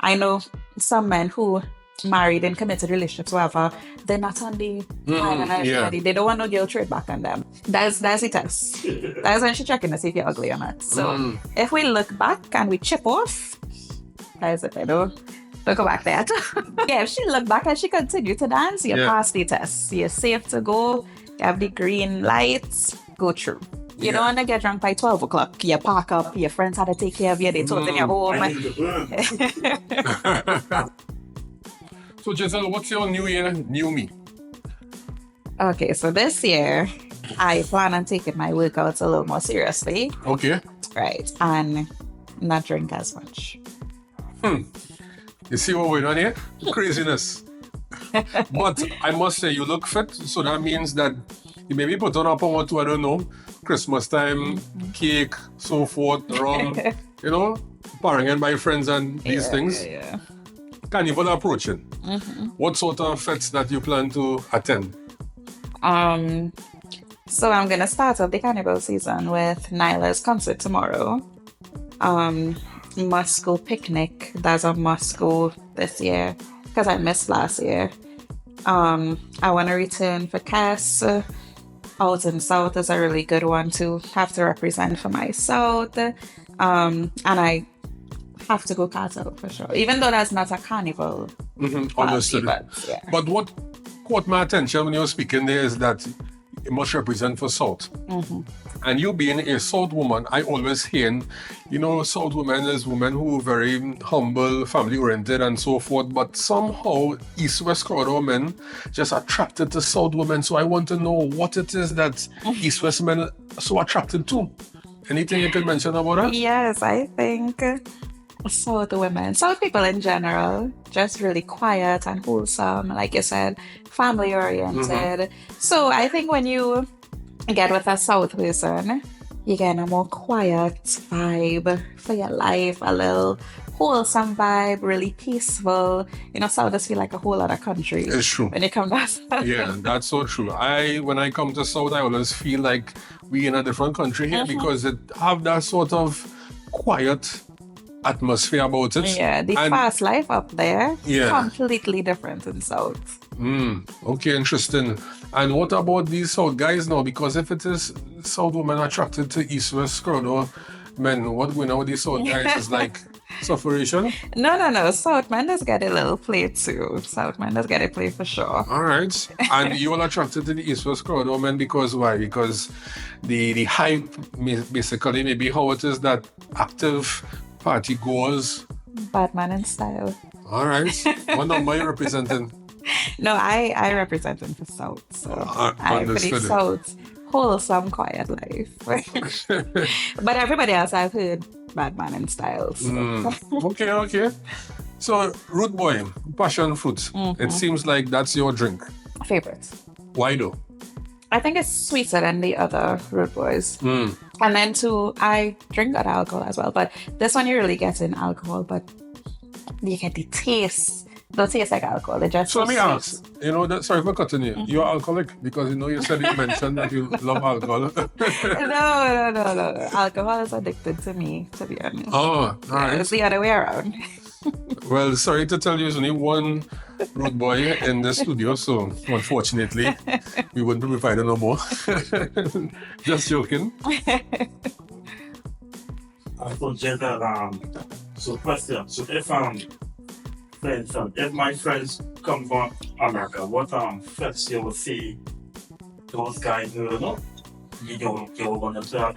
I know some men who married in committed relationships, whatever, they're not on the island Yeah. already. They don't want no girl trade back on them. That's the test. That's when she's checking to see if you're ugly or not. So if we look back and we chip off, that's it, don't go back there. Yeah, if she look back and she continue to dance, you pass the test. You're safe to go. You have the green lights. Go through. You don't want to get drunk by 12 o'clock. You park up. Your friends had to take care of you. They told in your home. So, Geselle, what's your new year, new me? Okay, so this year, I plan on taking my workouts a little more seriously. Okay. Right. And not drink as much. You see what we're doing here? Craziness. But I must say, you look fit, so that means that you maybe put on a pound or two, I don't know, Christmas time, cake, so forth, rum, partying and my friends and these things. Yeah. Carnival approaching. What sort of fetes that you plan to attend? So I'm gonna start off the carnival season with Nyla's concert tomorrow. Must go picnic. That's a must go this year because I missed last year. I want to return for Cass. Out in South is a really good one to have to represent for my South. And I have to go Cartel for sure, even though that's not a carnival. Understood. But, But what caught my attention when you were speaking there is that it must represent for South. And you being a South woman, I always hear, South women is women who are very humble, family-oriented and so forth, but somehow East-West corridor men just attracted to South women. So I want to know what it is that East-West men are so attracted to. Anything you could mention about that? yes, I think South women, South people in general, just really quiet and wholesome, like you said, family oriented. So I think when you get with a South person, you get a more quiet vibe for your life, a little wholesome vibe, really peaceful. South does feel like a whole other country. It's true. When it comes to that. Yeah, that's so true. When I come to South, I always feel like we in a different country here because it have that sort of quiet atmosphere about it. Yeah, the fast life up there, Yeah. completely different in South. Okay, interesting. And what about these South guys now? Because if it is South women attracted to East-West corridor men, what we know with these South guys is like sufferation? No. South men does get a little play too. South men does get a play for sure. All right. And you all attracted to the East-West corridor men because why? Because the hype, basically, maybe how it is that active party goers. Batman in style. All right. What number are you representing? No, I represent him for South, so I'm pretty understood. South, wholesome, quiet life. But everybody else I've heard Batman in style. So. Okay. So, root boy, passion fruit. It seems like that's your drink. Favorite. Why though? I think it's sweeter than the other root boys. And then too, I drink other alcohol as well, but this one you really get in alcohol, but you get the taste. Don't taste like alcohol. It just So let me ask, sorry for cutting you. You're alcoholic because you said you mentioned that you love alcohol. No. Alcohol is addicted to me, to be honest. Oh, all right. It's the other way around. Well, sorry to tell you, there's only one road boy in the studio, so unfortunately, we wouldn't be providing no more. Just joking. So Geselle, so question. So if my friends come from America, what first you will see those guys you want to observe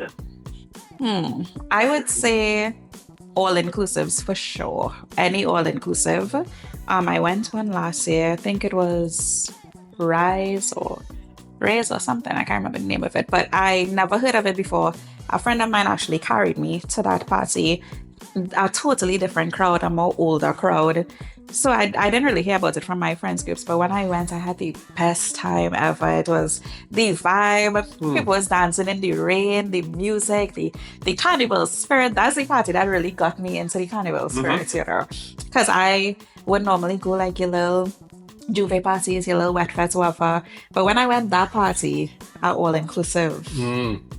them? I would say all-inclusives for sure. Any all-inclusive. I went to one last year. I think it was Rise or something. I can't remember the name of it, but I never heard of it before. A friend of mine actually carried me to that party. A totally different crowd, a more older crowd. So I didn't really hear about it from my friends groups, but when I went, I had the best time ever. It was the vibe. People was dancing in the rain, the music, the carnival spirit. That's the party that really got me into the carnival spirit, Because I would normally go like your little Juve parties, your little wet fest, whatever. But when I went that party, all-inclusive,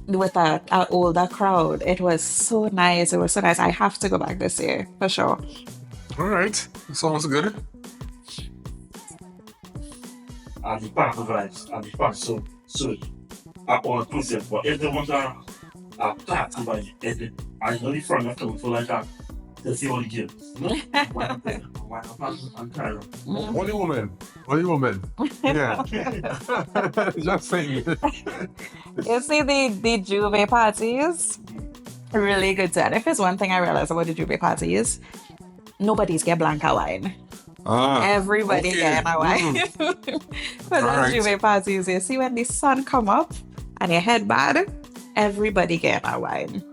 with an older crowd, it was so nice. I have to go back this year, for sure. All right. Sounds good. And the party vibes and the party so all inclusive. But if they want a party by it, I know the front of coming for like that. To see all the kids. No? Why not and Cairo? Only woman. Yeah. Just saying. You see the Juve parties, really good too. And if there's one thing I realized about the Juve parties, nobody's get blanca wine. Everybody okay. get a wine. For those Alright. Juve parties, you see when the sun come up and your head bad, everybody get a wine.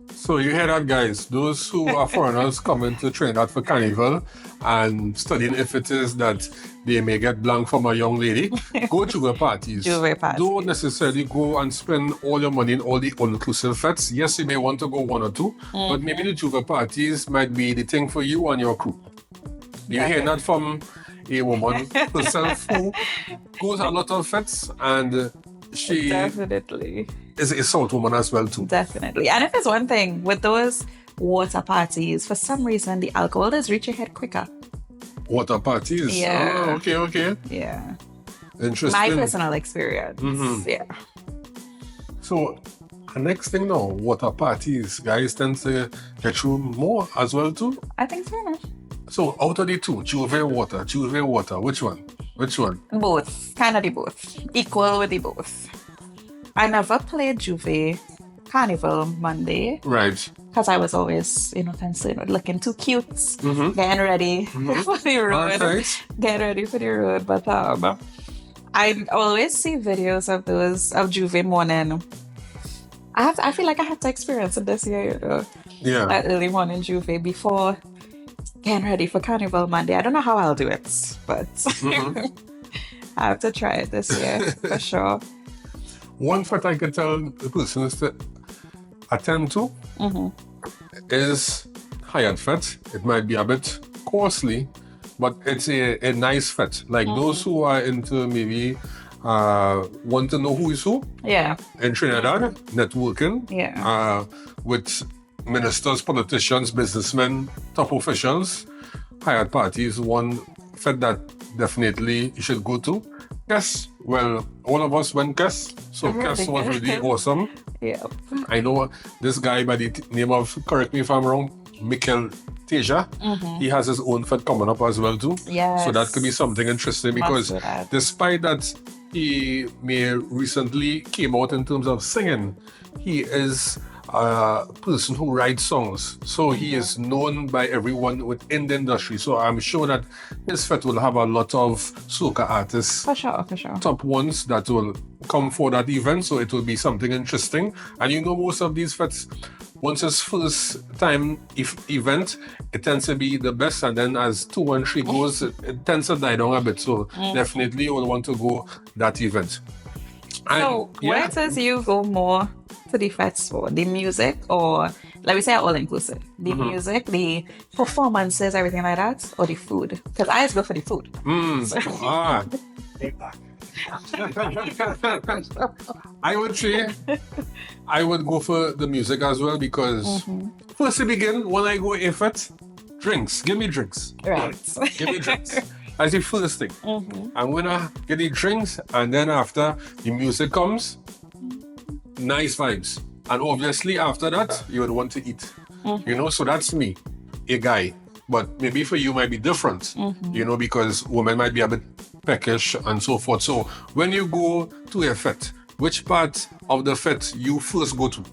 So you hear that, guys? Those who are foreigners coming to Trinidad for Carnival and studying if it is that they may get blank from a young lady, go to the parties. Juve parties. Don't necessarily go and spend all your money in all the all-inclusive fetes. Yes, you may want to go one or two, but maybe the Juve parties might be the thing for you and your crew. You hear that from a woman herself who goes a lot of fetes, and she Definitely. is a salt woman as well too. Definitely. And if there's one thing with those water parties, for some reason the alcohol does reach your head quicker. Water parties. Yeah. Oh, okay. Yeah. Interesting. My personal experience. Yeah. So, the next thing now, water parties, guys tend to get through more as well too. I think so. So, out of the two, Juve water, which one? Both. Kind of the both. Equal with the both. I never played Juve Carnival Monday Right. because I was always, concerned with looking too cute, getting ready for the road. Right. Getting ready for the road. But I always see videos of those of Juve morning. I feel like I have to experience it this year, Yeah. that early morning Juve before getting ready for Carnival Monday. I don't know how I'll do it, but I have to try it this year for sure. One fact I can tell the person is to attend to is hired fet. It might be a bit costly, but it's a nice fet. Like those who are into maybe want to know who is who Yeah. in Trinidad, networking Yeah. with ministers, politicians, businessmen, top officials. Hired party is one fet that definitely you should go to. Yes, well, all of us went Kes, so Kes was really awesome. Yeah. I know this guy by the name of, correct me if I'm wrong, Mikel Teja. He has his own fet coming up as well too. Yes. So that could be something interesting because do that. despite that he may recently came out in terms of singing, he is a person who writes songs. So he is known by everyone within the industry. So I'm sure that his fet will have a lot of soca artists, For sure. top ones that will come for that event. So it will be something interesting. And most of these fets, once it's first time event, it tends to be the best. And then as 2 and 3 goes, it tends to die down a bit. So definitely you will want to go that event. And So where does you go more to the fets for? The music, or like we say all inclusive? The music, the performances, everything like that, or the food? Because I always go for the food. Take back. I would say I would go for the music as well because first to begin, when I go if it, drinks. Give me drinks. Right. Give me drinks. That's the first thing. I'm gonna get the drinks, and then after the music comes, nice vibes. And obviously after that, you would want to eat. So that's me, a guy. But maybe for you might be different, because women might be a bit peckish and so forth. So when you go to a fet, which part of the fet you first go to?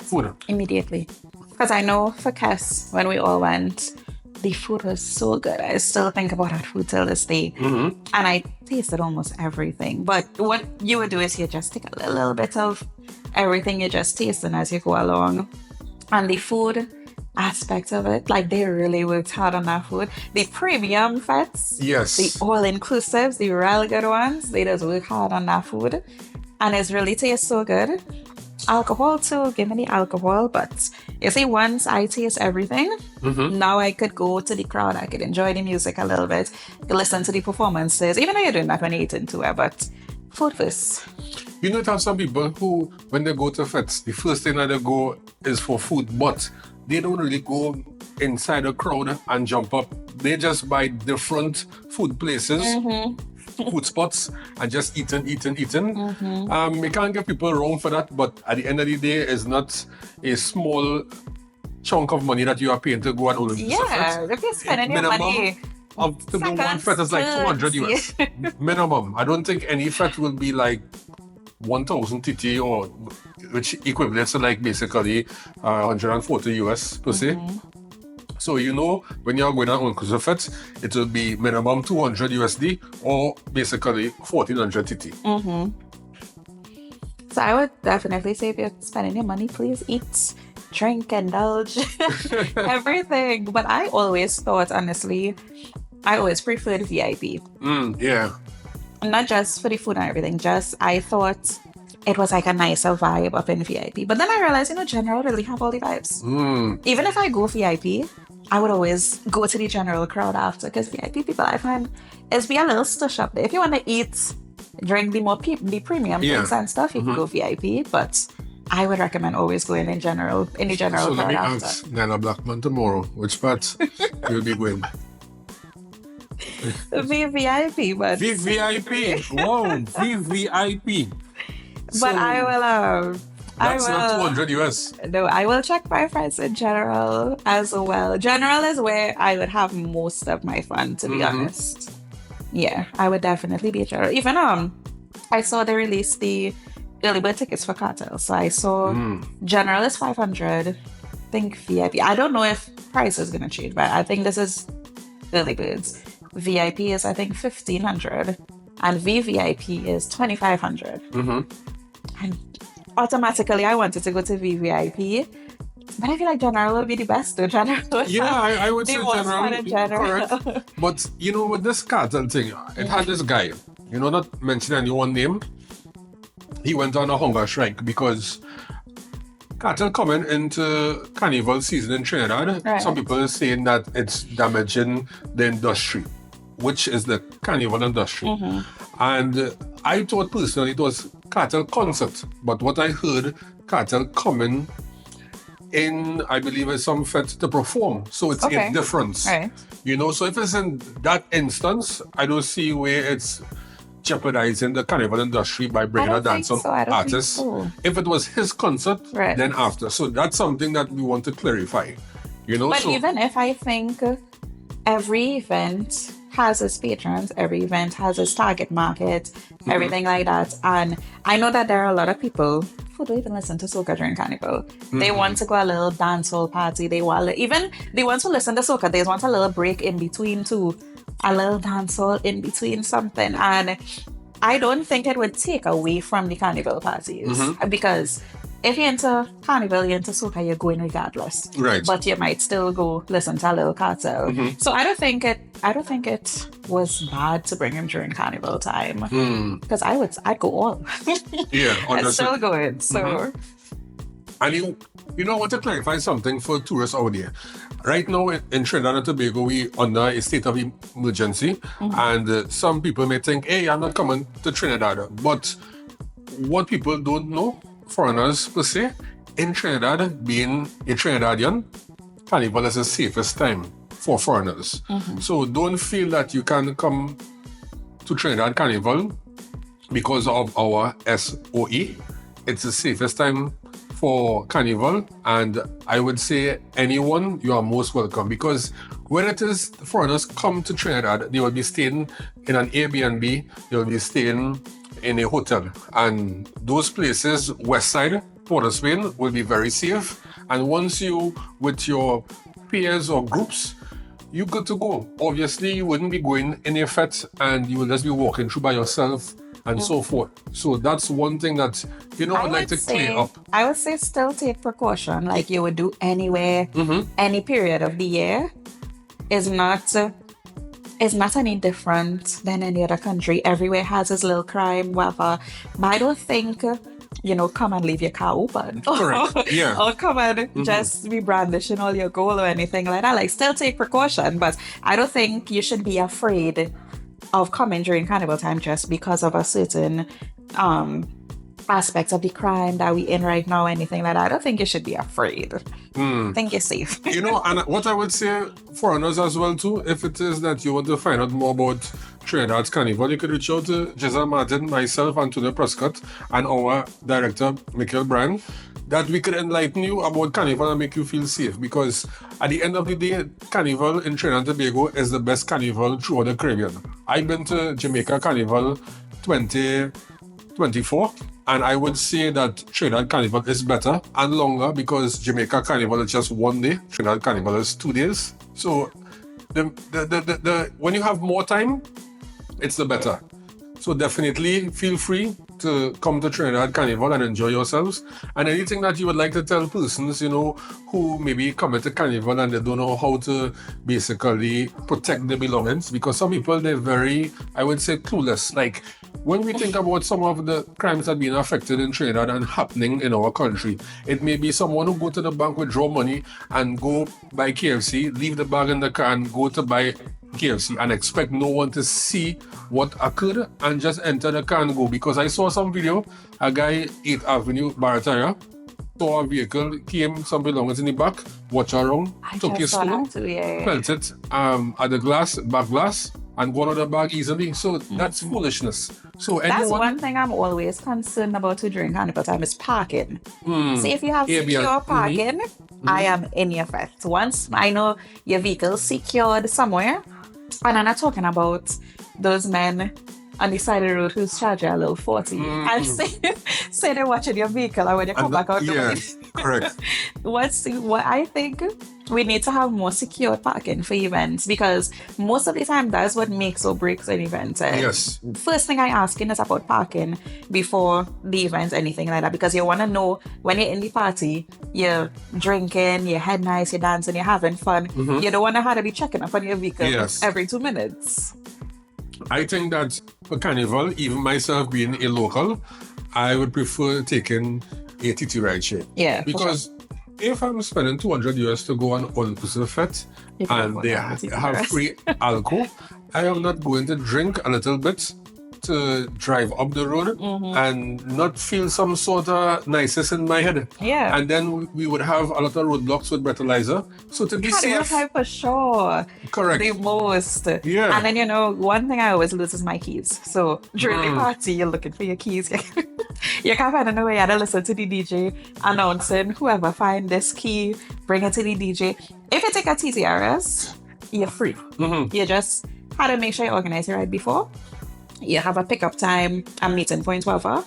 Food. Immediately. Because I know for Cass, when we all went, the food was so good. I still think about that food till this day. And I tasted almost everything. But what you would do is you just take a little bit of everything you just tasting as you go along. And the food aspect of it, like they really worked hard on that food. The premium fets, Yes. the all-inclusives, the real good ones, they just work hard on that food. And it's really tastes so good. Alcohol too, give me the alcohol. But you see, once I taste everything, now I could go to the crowd, I could enjoy the music a little bit, listen to the performances, even though you're doing that when you're eating too, but food first. You know, have some people who, when they go to fets, the first thing that they go is for food, but they don't really go inside a crowd and jump up. They just buy different food places, food spots, and just eating. You can't get people wrong for that, but at the end of the day, it's not a small chunk of money that you are paying to go and all Yeah, if you're spending your money. To go one fet is like 200 US minimum. I don't think any fet will be like 1,000 TT, or which equivalents to like basically 140 US per se. So when you're going on all-inclusive fet, it will be minimum 200 USD or basically 1,400 TT. So I would definitely say if you're spending your money, please eat, drink, indulge, everything. But I always thought, honestly, I always preferred VIP. Yeah. Not just for the food and everything, just I thought it was like a nicer vibe up in VIP. But then I realized, general really have all the vibes. Even if I go VIP, I would always go to the general crowd after, because VIP people, I find, is be a little stush up there. If you want to eat, drink the premium things and stuff, you can go VIP. But I would recommend always going in the general So crowd let me after. ask Nana Blackman tomorrow, which part you'll be going? VVIP, but VVIP. Wow, VVIP. but I will. That's not 200 US. No, I will check my friends in general as well. General is where I would have most of my fun, to be honest. Yeah, I would definitely be a general. Even I saw they released the early bird tickets for Cartel, so I saw general is 500. I think VIP. I don't know if price is gonna change, but I think this is early birds. VIP is, I think, 1,500, and VVIP is 2,500. And automatically, I wanted to go to VVIP, but I feel like general would be the best. The general, Yeah, I would say most fun in general. correct. But with this Cartel thing, it had this guy. Not mentioning anyone name. He went on a hunger strike because Cartel coming into Carnival season in Trinidad. Right. Some people are saying that it's damaging the industry, which is the Carnival industry. And I thought personally it was Cartel concert, but what I heard, Cartel coming in, I believe, is some fet to perform. So it's a difference. Right. So if it's in that instance, I don't see where it's jeopardizing the Carnival industry by bringing a dance on artist. If it was his concert, then after. So that's something that we want to clarify. But even if I think every event has its patrons, every event has its target market, everything like that. And I know that there are a lot of people who don't even listen to soca during Carnival. They want to go a little dancehall party. They want to listen to soca. They want a little break in between too. A little dancehall in between something. And I don't think it would take away from the Carnival parties. Because if you're into Carnival, you're into soca, you're going regardless. Right. But you might still go listen to a little Cartel. So I don't think it was bad to bring him during Carnival time. Because I'd go all. Yeah, I'd still go in. So and I want to clarify something for tourists out there. Right now in Trinidad and Tobago, we under a state of emergency, and some people may think, hey, I'm not coming to Trinidad. But what people don't know, foreigners per se, in Trinidad, being a Trinidadian, Carnival is the safest time for foreigners. So don't feel that you can come to Trinidad Carnival because of our SOE. It's the safest time for Carnival, and I would say anyone, you are most welcome, because when it is foreigners come to Trinidad, they will be staying in an Airbnb, they will be staying in a hotel, and those places, West Side, Port of Spain, will be very safe. And once you, with your peers or groups, you good to go. Obviously, you wouldn't be going in a fet and you will just be walking through by yourself and so forth. So that's one thing that, I'd like to clear up. I would say still take precaution like you would do anywhere, any period of the year. Is not any different than any other country. Everywhere has its little crime, whatever. But I don't think, come and leave your car open. Correct. Yeah. Or come and just be brandishing all your gold or anything like that. Like, still take precaution, but I don't think you should be afraid of coming during Carnival time just because of a certain aspects of the crime that we in right now, anything like that. I don't think you should be afraid. think you're safe. You know, and what I would say foreigners as well too, if it is that you want to find out more about Trinidad's Carnival, you could reach out to Geselle Martin, myself, Antonio Prescott, and our director, Michael Bryan, that we could enlighten you about Carnival and make you feel safe. Because at the end of the day, Carnival in Trinidad and Tobago is the best carnival throughout the Caribbean. I've been to Jamaica Carnival 2024, and I would say that Trinidad Carnival is better and longer because Jamaica Carnival is just 1 day, Trinidad Carnival is 2 days. So when you have more time, it's the better. So definitely feel free to come to Trinidad Carnival and enjoy yourselves. And anything that you would like to tell persons, you know, who maybe come to Carnival and they don't know how to basically protect their belongings, because some people, they're very, I would say, clueless. Like, when we think about some of the crimes that are being affected in Trinidad and happening in our country, it may be someone who go to the bank, withdraw money and go buy KFC, leave the bag in the car and go to buy KFC and expect no one to see what occurred and just enter the car and go. Because I saw some video, a guy 8th Avenue, Barataya, saw a vehicle, came, some belongings in the back, watch around, took his spoon, felt it at the glass, back glass, and got out of the bag easily. So that's foolishness. So that's one thing I'm always concerned about to during Carnival time is parking. See, if you have secure parking, I am in your face. Once I know your vehicle secured somewhere, and I'm not talking about those men on the side of the road who's charging a little 40. And say they're watching your vehicle and when you come back out. Yes, correct. What I think we need to have more secure parking for events, because most of the time that's what makes or breaks an event. Yes. First thing I asking is about parking before the event, anything like that, because you want to know when you're in the party, you're drinking, you're head nice, you're dancing, you're having fun. You don't want to have to be checking up on your vehicle every 2 minutes. I think that for Carnival, even myself being a local, I would prefer taking a TT ride share. Yeah. Because if I'm spending $200 to go on all-inclusive fete and they have free alcohol, I am not going to drink a little bit to drive up the road and not feel some sort of niceness in my head. Yeah. And then we would have a lot of roadblocks with breathalyzer. So to be safe. For sure. Correct. The most. Yeah. And then, you know, one thing I always lose is my keys. So during the party, you're looking for your keys. You can't find no way to listen to the DJ announcing, whoever find this key, bring it to the DJ. If you take a TTRS, you're free. You just had to make sure you organize your ride before. You have a pickup time, a meeting point, whatever,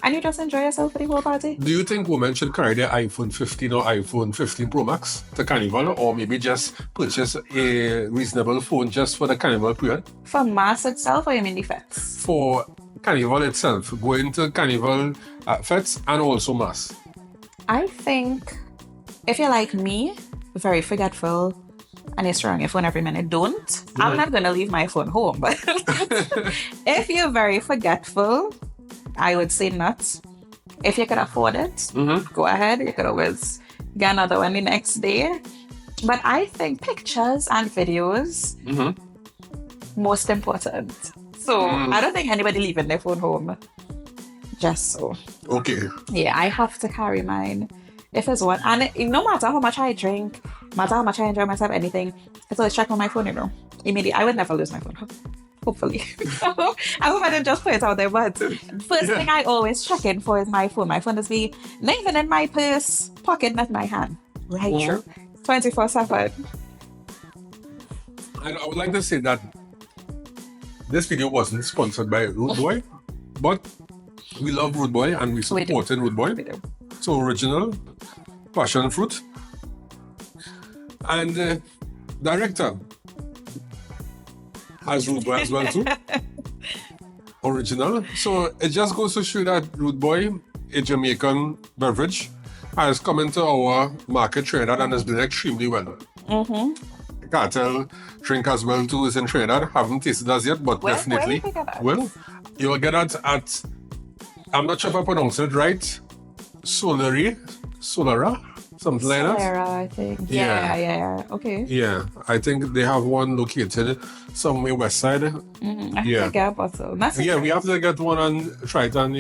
and you just enjoy yourself for the whole party. Do you think women should carry their iPhone 15 or iPhone 15 Pro Max to Carnival, or maybe just purchase a reasonable phone just for the Carnival period? For mass itself, or you mean the Fetes? For Carnival itself, going to Carnival Fetes and also mass. I think if you're like me, very forgetful, and you're throwing your phone every minute, don't. I'm not going to leave my phone home. But if you're very forgetful, I would say not. If you can afford it, go ahead. You could always get another one the next day. But I think pictures and videos, most important. So I don't think anybody leaving their phone home. Just so. Okay. Yeah, I have to carry mine. If it's one, and no matter how much I drink, matter how much I enjoy myself, anything, I always check on my phone, you know. Immediately, I would never lose my phone. Hopefully. I hope I didn't just put it out there, but first thing I always check in for is my phone. My phone is not even in my purse, pocket, not my hand. Right, true. 24/7. I would like to say that this video wasn't sponsored by Rude Boy, but we love Rude Boy and we support Rude Boy. We do. So original, passion fruit, and director has Rude Boy as well too. Original. So it just goes to show that Rude Boy, a Jamaican beverage, has come into our market Trinidad and is doing extremely well. Cartel drink as well too is in Trinidad. Haven't tasted as yet, but definitely where you get will. You'll get that at, I'm not sure if I pronounced it right, Solara, something like that. Solera, I think. Yeah. Yeah. Okay. Yeah, I think they have one located somewhere west side. I Yeah. think I bought so. That's Yeah, we have to get one and try it and,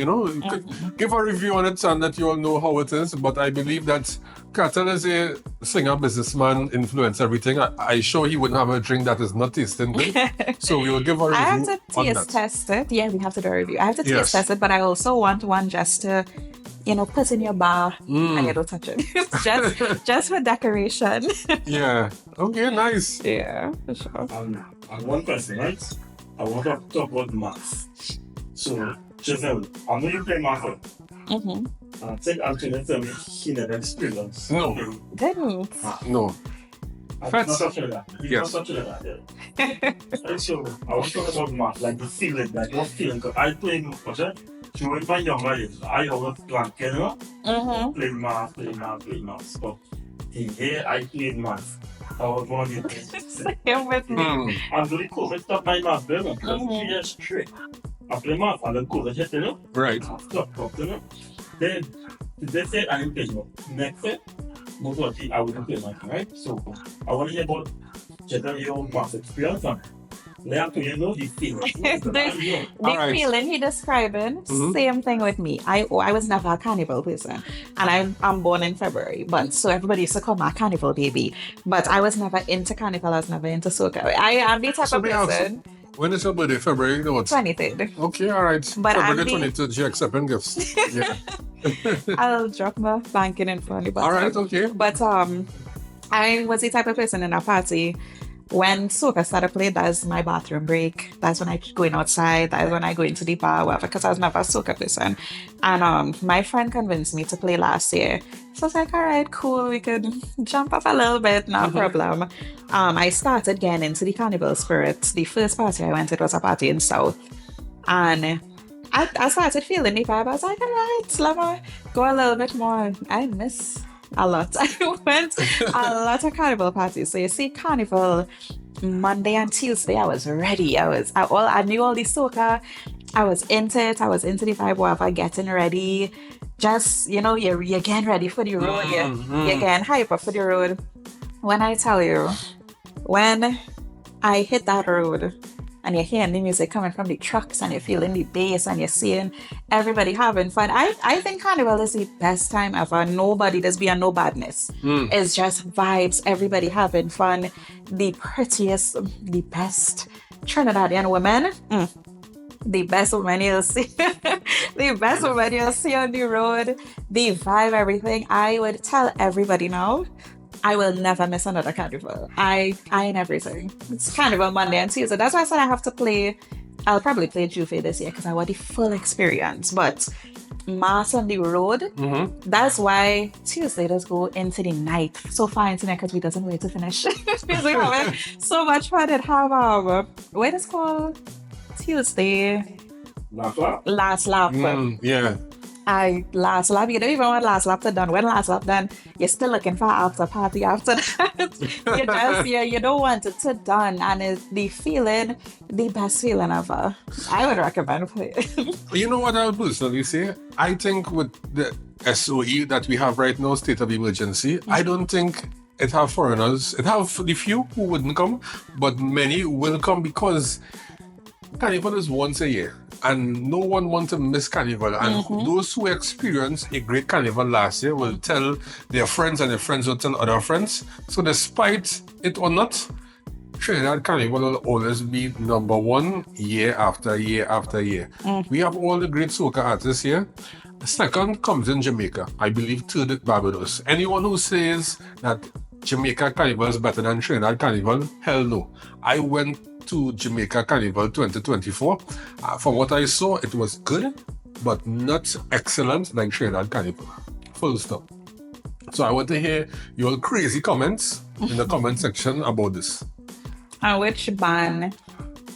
give a review on it and let you all know how it is. But I believe that Cartel is a singer, businessman, influence everything. I sure he wouldn't have a drink that is not tasting good. So we will give a review I have to on taste that. test it. Yeah, we have to do a review. I have to Yes. taste test it, but I also want one just to, put in your bar and you don't touch it. just for decoration. Yeah. Okay, nice. Yeah, for sure. And one question, right? I want to talk about math. So, Geselle, I know you play math. Mm-hmm. I think Antonio tell me he never experienced. No. Didn't. No. I'm Fetes. not touching that. He's Yes. not touching that. Yeah. And so, I want to talk about math, like the feeling, like what feeling. Because I play math, okay? So when my younger years, I always planned Canada, Mm-hmm. play math. So, here I played math. I was one of the Same with me. I'm really cool. Let's stop my math, because 3 years straight. I play math, and then cool, hit, Right. Stop, Then, they said I didn't play math. Next year, most of the I wouldn't play math, right? So, I want to hear about your math experience and learn to, the feeling. The Alright. feeling he describing, same thing with me. I was never a carnival person, and I'm born in February, but so everybody used to call me a carnival baby. But I was never into carnival. I was never into soca. I am the type So of we have person. When is your birthday? February what? 23rd. Okay, all right. But I'm February the- 23rd, you accepting gifts. Yeah. I'll drop my banking in front of you. All right, okay. But I was the type of person in a party. When soca started playing, that's my bathroom break. That's when I going outside. That's when I go into the bar, whatever, because I was never a soca person. And my friend convinced me to play last year. So I was like, all right, cool, we could jump up a little bit, no problem. I started getting into the carnival spirit. The first party I went to was a party in South. And I started feeling the vibe. I was like, all right, let me go a little bit more. I miss a lot. I went a lot of carnival parties. So you see, carnival Monday and Tuesday, I was ready. I knew all the soca. I was into it. I was into the vibe, whatever, getting ready. Just, you're getting ready for the road. You're getting hype up for the road. When I tell you, when I hit that road, and you're hearing the music coming from the trucks and you're feeling the bass and you're seeing everybody having fun. I think Carnival is the best time ever. Nobody, there's been no badness. It's just vibes, everybody having fun. The prettiest, the best Trinidadian women. The best women you'll see. The best women you'll see on the road. The vibe, everything. I would tell everybody now, I will never miss another carnival. I ain't everything. It's Carnival Monday and Tuesday. That's why I said I have to play. I'll probably play Juve this year because I want the full experience. But mass on the road, that's why Tuesday does go into the night. So far into the night because we doesn't wait to finish. Because we having so much fun at have what is called Tuesday last lap. Yeah. Last lap, you don't even want last lap to done. When last lap done, you're still looking for after party after that. You don't want it to done, and it's the best feeling ever. I would recommend playing. You know what I would personally say? I think with the SOE that we have right now, state of emergency, I don't think it have foreigners. It have the few who wouldn't come, but many will come because Carnival is once a year. And no one wants to miss Carnival. And those who experienced a great Carnival last year will tell their friends, and their friends will tell other friends. So despite it or not, Trinidad Carnival will always be number one year after year after year. We have all the great soca artists here. Second comes in Jamaica. I believe third Barbados. Anyone who says that Jamaica Carnival is better than Trinidad Carnival, hell no. I went to Jamaica Carnival 2024. From what I saw, it was good, but not excellent like Trinidad Carnival. Full stop. So I want to hear your crazy comments in the comment section about this. And which band?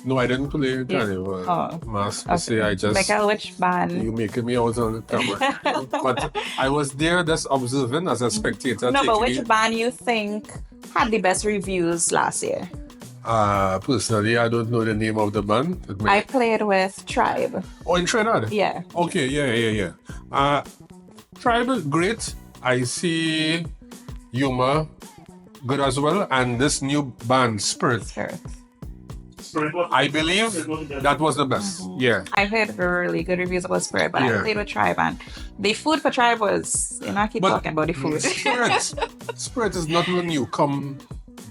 No, I didn't play Carnival. Mass per se. I just... Like which band? You making me out on the camera. But I was there just observing as a spectator. No, but which band you think had the best reviews last year? Personally, I don't know the name of the band. I played with Tribe. Oh, in Trinidad? Yeah. Okay, yeah. Tribe, great. I see humor, good as well. And this new band, Spirit, Sure. I believe that was the best. Yeah. I heard really good reviews about Spirit, but I played with Tribe, and the food for Tribe was, I keep talking about the food. Spirit is not a newcomer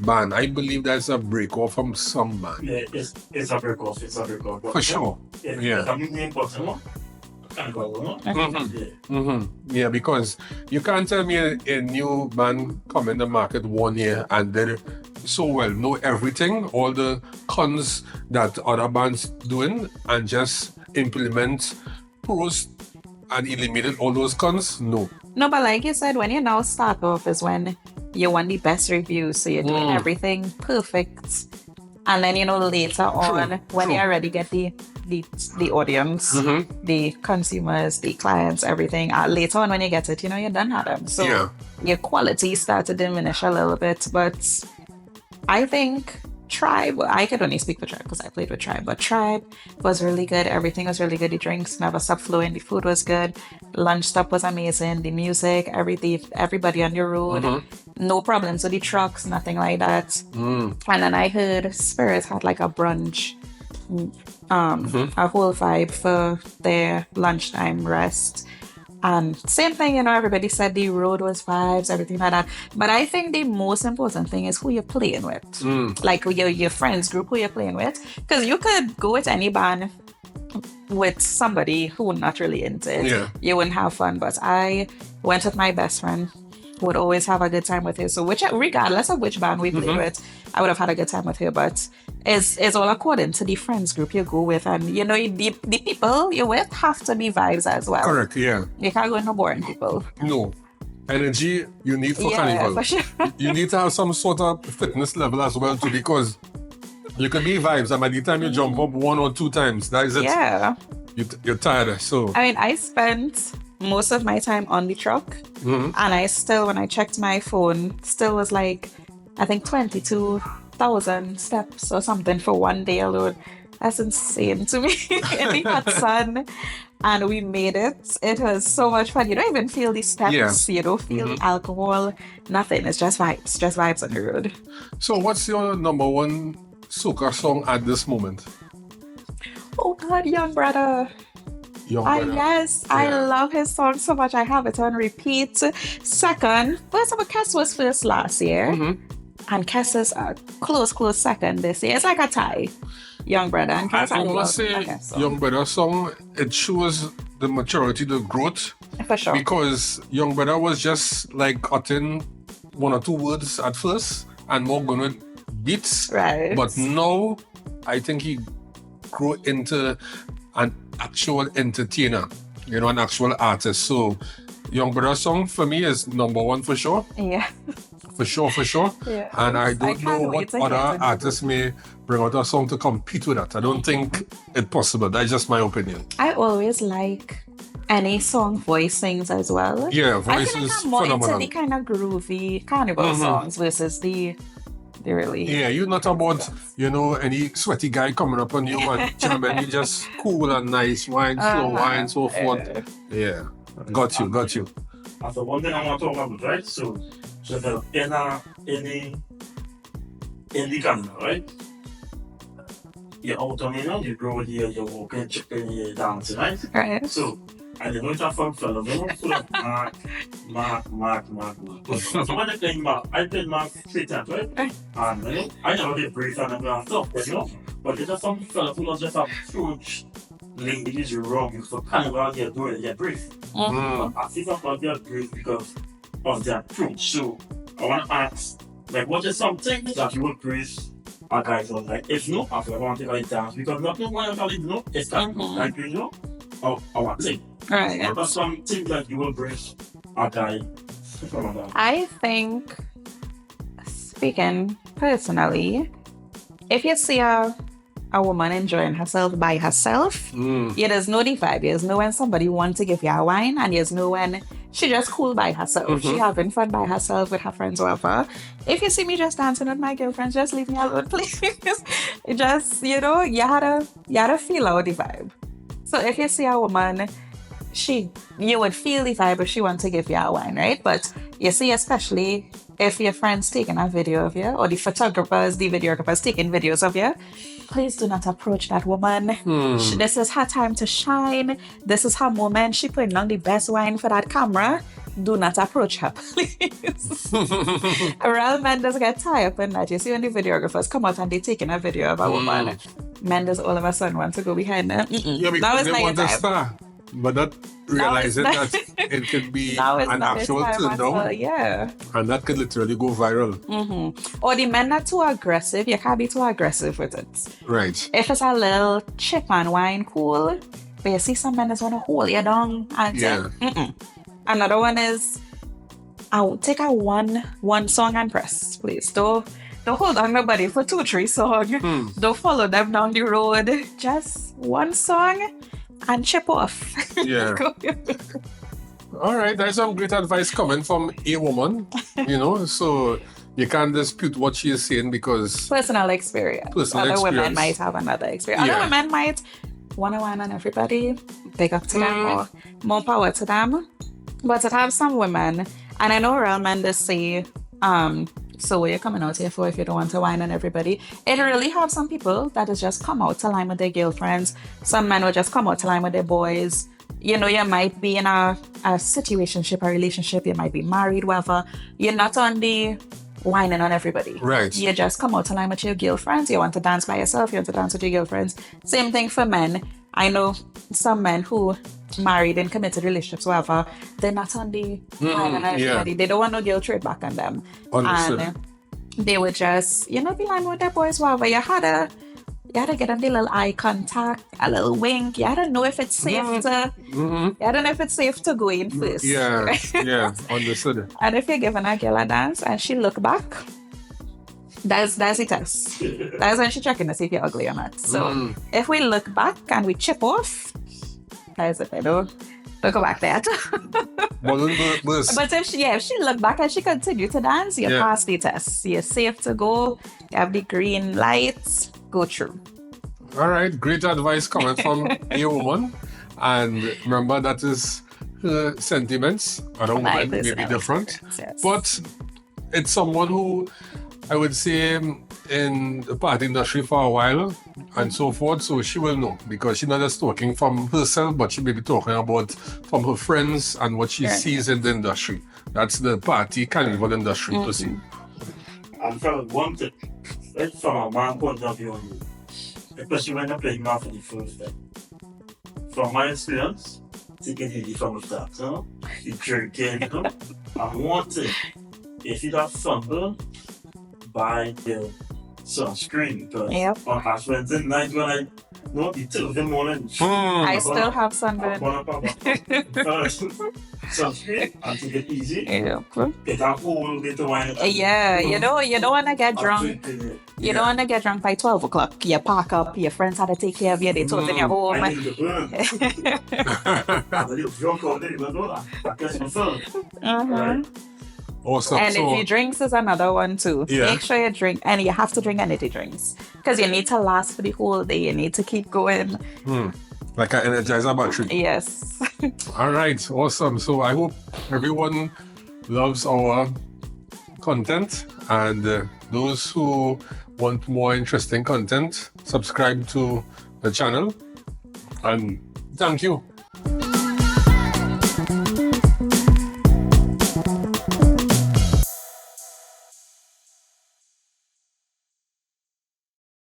band. I believe that's a break off from some band. Yeah, it's a break off. It's a break off. For sure. Yeah. Yeah, because you can't tell me a new band come in the market 1 year and they so well know everything, all the cons that other bands doing, and just implement pros and eliminate all those cons. No, but like you said, when you now start off is when you want the best reviews, so you're doing everything perfect, and then later on when you already get the audience, the consumers, the clients, everything, later on when you get it, you done have them, so your quality starts to diminish a little bit. But I think Tribe, I could only speak for Tribe because I played with Tribe, but Tribe was really good. Everything was really good. The drinks never stopped flowing. The food was good. Lunch stop was amazing. The music, everybody on the road, no problems with the trucks, nothing like that. And then I heard Spirit had like a brunch, a whole vibe for their lunchtime rest. And same thing, everybody said the road was vibes, everything like that. But I think the most important thing is who you're playing with. Like your friends group, who you're playing with. Because you could go with any band with somebody who not really into it. Yeah. You wouldn't have fun. But I went with my best friend, would always have a good time with her. So regardless of which band we play with, I would have had a good time with her. But it's all according to the friends group you go with. And, the people you're with have to be vibes as well. Correct, yeah. You can't go with no boring people. No. Energy you need for Yeah, Carnival. for sure. You need to have some sort of fitness level as well too, because you can be vibes, and by the time you jump up 1 or 2 times, that is it. Yeah. You're tired. So I mean, I spent most of my time on the truck, and I still, when I checked my phone, still was like, I think 22,000 steps or something for one day alone. That's insane to me. In the hot sun, and we made it. It was so much fun. You don't even feel the steps. You don't feel the alcohol. Nothing. It's just vibes. Just vibes on the road. So what's your number one soca song at this moment? Oh God, Young Brother. Yes, I love his song so much. I have it on repeat. Second, first of all, Cass was first last year, and Cass is a close second this year. It's like a tie. Young Brother and Cass. I must say, Young Brother song, it shows the maturity, the growth. For sure. Because Young Brother was just like uttering 1 or 2 words at first and more going with beats. Right. But now, I think he grew into an actual entertainer, an actual artist. So, Young Brother song for me is number 1 for sure. Yeah. For sure. Yeah. And I don't know what other artists may bring out a song to compete with that. I don't think it's possible. That's just my opinion. I always like any song voice sings as well. Yeah, voice I feel like is I'm more phenomenal. into the kind of groovy carnival songs versus the really. Yeah, you're not about, any sweaty guy coming up on you and jamming. You just cool and nice wine, slow wine, so forth. Yeah, got you. And so one thing I want to talk about, right? So in the Carnival, right? You're out on you grow here, you're walking, chicken, you're dancing, right? Right. So, and you're going to have fun, fellas. You're full of mark. So when I played Mark, Fetes, right? And I never did brief and I'm stuff, but there's just some fellas who just approach ladies wrong. For Carnival, you're doing it, brief. But I see some of them brief because of their approach. So I want to ask, what is something that you would praise a guy on? If no, I want to take a dance because nothing more than it's that I want to say. Right. What are some things that you will praise a guy from that? I think, speaking personally, if you see a woman enjoying herself by herself, you just know the vibe. You just know when somebody wants to give you a wine, and you just know when she just cool by herself. She having fun by herself with her friends or whatever. If you see me just dancing with my girlfriends, just leave me alone, please. Just, you had to feel out the vibe. So if you see a woman, you would feel the vibe if she wants to give you a wine, right? But you see, especially if your friend's taking a video of you, or the videographers taking videos of you, please do not approach that woman. This is her time to shine. This is her moment. She putting on the best wine for that camera. Do not approach her, please. Real men does get tied up in that. You see when the videographers come out and they taking a video of a woman, men does all of a sudden want to go behind them. Yeah, because they want a star, but not realizing that it could be an actual turn down. Yeah. And that could literally go viral. Or the men are too aggressive. You can't be too aggressive with it. Right. If it's a little chip and wine, cool. But you see some men just want to hold you down and say, Another one is, I'll take a one song and press, please. Don't hold on nobody for 2-3 songs. Don't follow them down the road. Just one song and chip off. Yeah. All right, there's some great advice coming from a woman, so you can't dispute what she is saying because personal experience. Other women might have another experience. Other women might want to whine on everybody. Big up to them, or more power to them. But to have some women, and I know real men just say, so what you're coming out here for if you don't want to whine on everybody? It really have some people that is just come out to line with their girlfriends. Some men will just come out to line with their boys. You might be in a situationship, a relationship, you might be married, whatever. You're not on the whining on everybody. Right. You just come out to line with your girlfriends. You want to dance by yourself, you want to dance with your girlfriends. Same thing for men. I know some men who married in committed relationships, whatever, they're not on the whining on everybody. They don't want no guilt trip back on them. Understood. And they would just, be lying with their boys, whatever. You had to get them the little eye contact, a little wink. You had to know if it's safe to. You had to know if it's safe to go in first. Yeah, yeah, understood. And if you're giving a girl a dance and she look back, that's the test. That's when she's checking to see if you're ugly or not. So if we look back and we chip off, that's it. Don't go back there. But if she look back and she continue to dance, you pass the test. You're safe to go. You have the green lights. Go through. All right, great advice coming from a woman. And remember, that is her sentiments. Other women may be different. Yes. But it's someone who, I would say, in the party industry for a while and so forth, so she will know because she's not just talking from herself, but she may be talking about from her friends and what she sees in the industry. That's the party carnival industry to see. And from one thing, from a man point of view, especially when you're playing now for the first time, from my experience, take it easy from the start, you drinking, and one thing, if you have fumble, buy the sunscreen because on last Wednesday night when I the 2 in the morning I still have sunburn. Sunscreen and take it easy. Get a whole bit of wine. You don't want to get drunk. You don't want to get drunk by 12 o'clock. You pack up, your friends had to take care of you, they told in your home. I need to burn. I'm a little drunk all day, but no, I guess I'm full. Right. Awesome. And energy drinks is another one too. Make sure you drink, and you have to drink energy drinks because you need to last for the whole day. You need to keep going. Like an Energizer battery. Yes. All right, awesome. So I hope everyone loves our content, and those who want more interesting content, subscribe to the channel. And thank you.